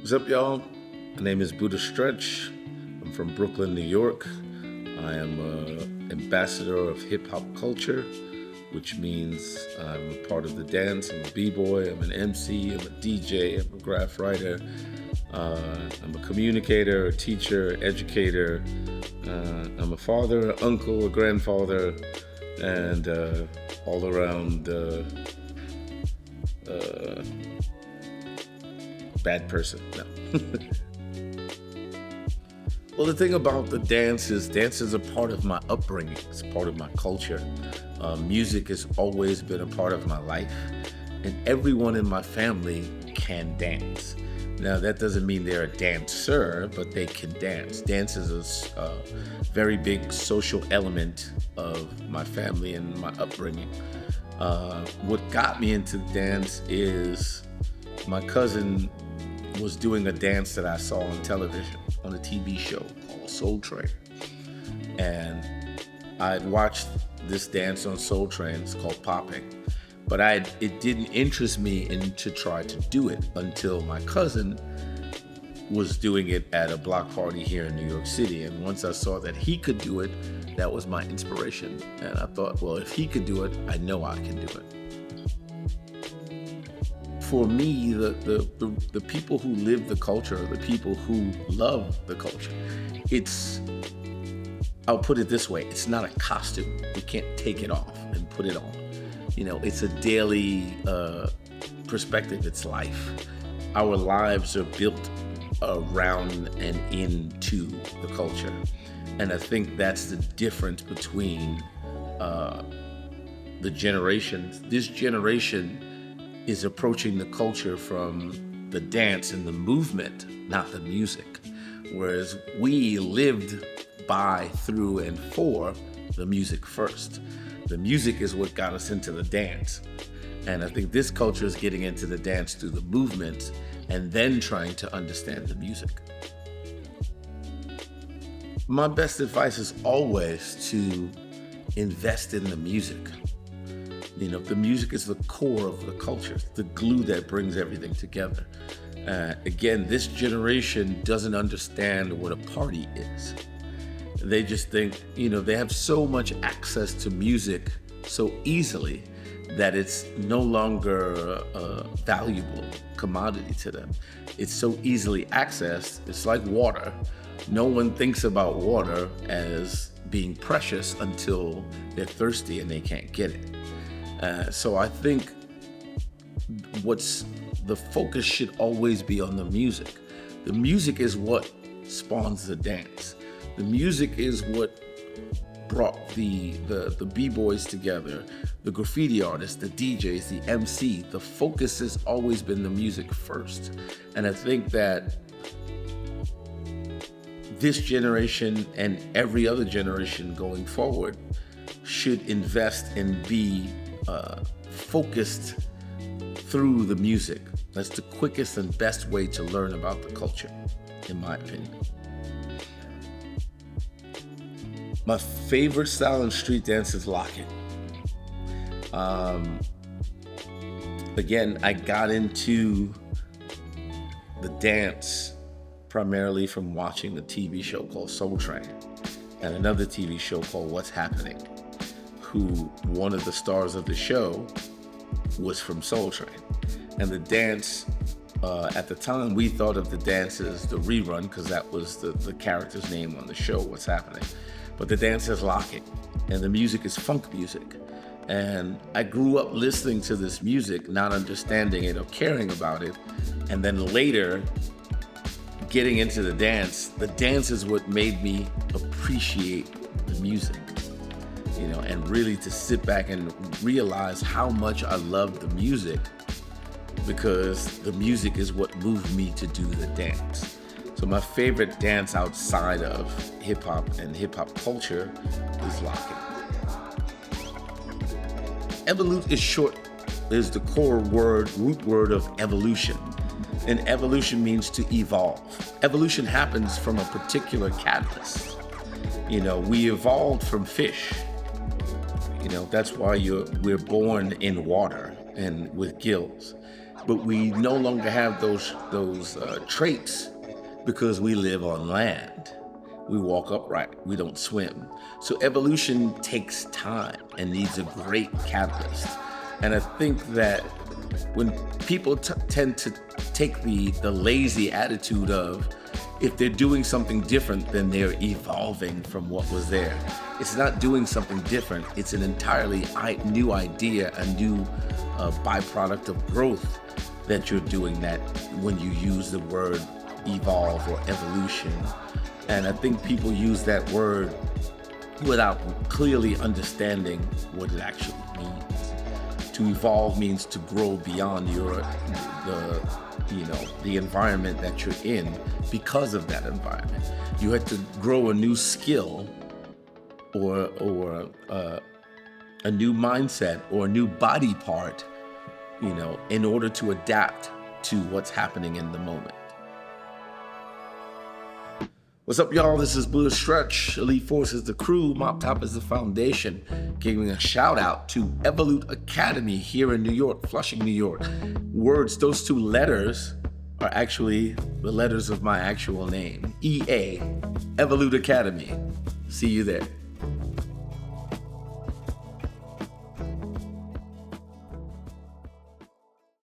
What's up, y'all? My name is Buddah Stretch. I'm from Brooklyn, New York. I am an ambassador of hip hop culture, which means I'm a part of the dance. I'm a b-boy, I'm an MC, I'm a DJ, I'm a graph writer. I'm a communicator, a teacher, educator. I'm a father, an uncle, a grandfather, and all around bad person. No. Well, the thing about the dance is a part of my upbringing. It's part of my culture. Music has always been a part of my life, and everyone in my family can dance. Now, that doesn't mean they're a dancer, but they can dance. Dance is a very big social element of my family and my upbringing. What got me into dance is my cousin was doing a dance that I saw on television on a TV show called Soul Train. And I'd watched this dance on Soul Train. It's called popping. But it didn't interest me to try to do it until my cousin was doing it at a block party here in New York City. And once I saw that he could do it, that was my inspiration. And I thought, well, if he could do it, I know I can do it. For me, the people who live the culture, the people who love the culture, I'll put it this way, it's not a costume. You can't take it off and put it on. It's a daily perspective, it's life. Our lives are built around and into the culture. And I think that's the difference between the generations. This generation is approaching the culture from the dance and the movement, not the music. Whereas we lived by, through, and for the music first. The music is what got us into the dance. And I think this culture is getting into the dance through the movement and then trying to understand the music. My best advice is always to invest in the music. The music is the core of the culture, the glue that brings everything together. Again, this generation doesn't understand what a party is. They just think, they have so much access to music so easily that it's no longer a valuable commodity to them. It's so easily accessed. It's like water. No one thinks about water as being precious until they're thirsty and they can't get it. So I think the focus should always be on the music. The music is what spawns the dance. The music is what brought the b-boys together, the graffiti artists, the DJs, the MC. The focus has always been the music first. And I think that this generation and every other generation going forward should invest and be focused through the music. That's the quickest and best way to learn about the culture, in my opinion. My favorite style in street dance is locking. Again, I got into the dance primarily from watching a TV show called Soul Train and another TV show called What's Happening, who one of the stars of the show was from Soul Train. And the dance, at the time, we thought of the dance as the rerun because that was the character's name on the show, What's Happening. But the dance is locking, and the music is funk music. And I grew up listening to this music, not understanding it or caring about it. And then later, getting into the dance is what made me appreciate the music. And really to sit back and realize how much I love the music, because the music is what moved me to do the dance. So my favorite dance outside of hip hop and hip hop culture is locking. Evolute is the core root word of evolution. And evolution means to evolve. Evolution happens from a particular catalyst. We evolved from fish. That's why we're born in water and with gills. but we no longer have those traits because we live on land. We walk upright, we don't swim. So evolution takes time and needs a great catalyst. And I think that when people tend to take the lazy attitude of, if they're doing something different, then they're evolving from what was there. It's not doing something different. It's an entirely new idea, a new byproduct of growth that you're doing that when you use the word evolve or evolution. And I think people use that word without clearly understanding what it actually means. To evolve means to grow beyond the environment that you're in because of that environment. You had to grow a new skill or a new mindset or a new body part, in order to adapt to what's happening in the moment. What's up, y'all? This is Buddah Stretch. Elite Force is the crew. Mop Top is the foundation. Giving a shout out to Evolute Academy here in New York, Flushing, New York. Those two letters are actually the letters of my actual name. EA, Evolute Academy. See you there.